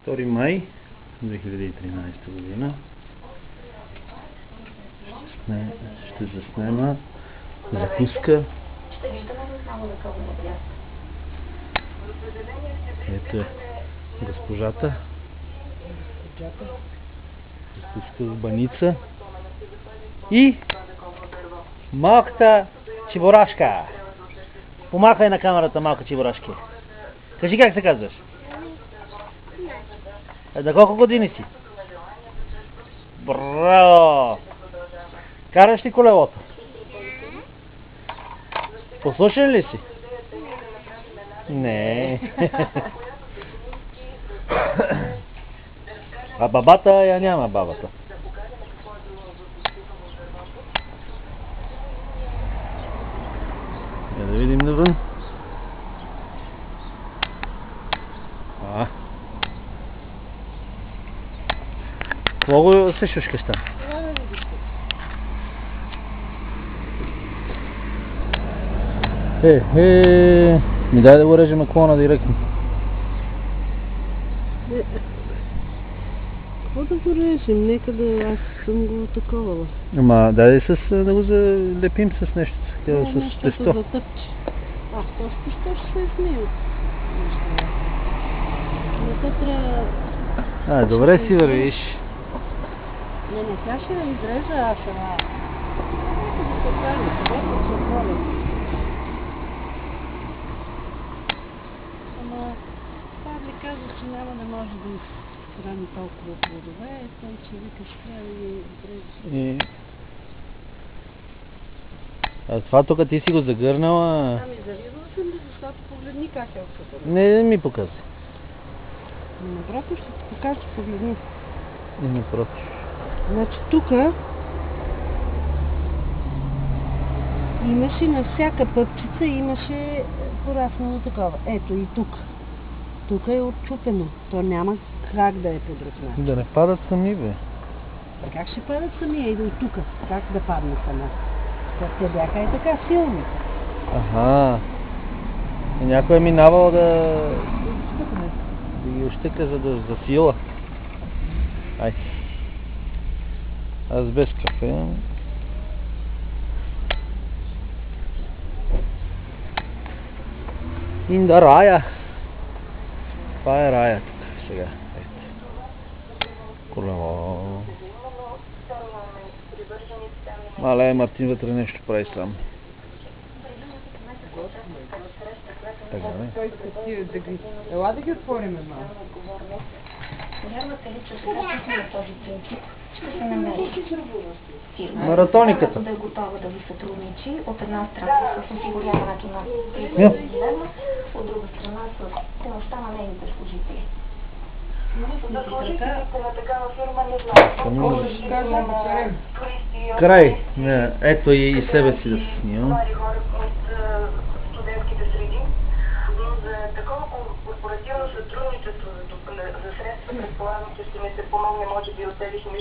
2 май 2013 година. Ще заснема закуска. Ето е госпожата. Закуска в баница. И малката чебурашка. Помахай на камерата, малка чебурашки. Кажи как се казваш? На колко години си? Браво! Караш ли колелото? Послушен ли си? Не. А бабата я няма, бабата. Да видим навън. Какво го се шушкаш там? Ми дай да го режем клона директно. Какво да го режем? Нека да аз съм го таковала. Ама дай да го залепим с нещо. С тесто. Да затъпче. Що ще се измие? Не трябва... Добре си вървиш. Не, тя ще изрежа, аз ще... Нека да се прави, където се отворя. Ама, Павли каза, че няма да може да изхрани толкова плодове, той че викаш, трябва да ги изрежа. А това тук ти си го загърнала? Завидала съм ли, защото погледни как е откъсано. Не ми показва. Напротив ще ти покажа, погледни. Не напротив. Значи тук имаше на всяка пъпчица имаше пораснало такова. Ето и тук. Тук е отчупено. То няма как да е по друг начин. Да не падат сами, бе. Как ще падат сами? И от тук. Как да падне сама? Те бяха и така силни. Аха. И някой е минавал да ги ощъка, за да засила. Ай. Аз без кафе. Инда рая. Това е рая тук. Сега. Ето. Колело. Мале, Мартин вътре нещо прави сам. Така, не? Ела да ги отворим едно. Вярвате ли, че сега на този принцип ще се намери фирма, Маратониката. да е готова да ви сътрудничи от една страна с осигуряването на 30 лева, от друга страна с помощта на нейните служители. За служителите на такава фирма не знаем. Край. Ето и себе си да се снимам. Млади хора от студентските среди, но за такова корпоративно сътрудничество, за средства, предполагам, че ще ми се помогне, може би, от тези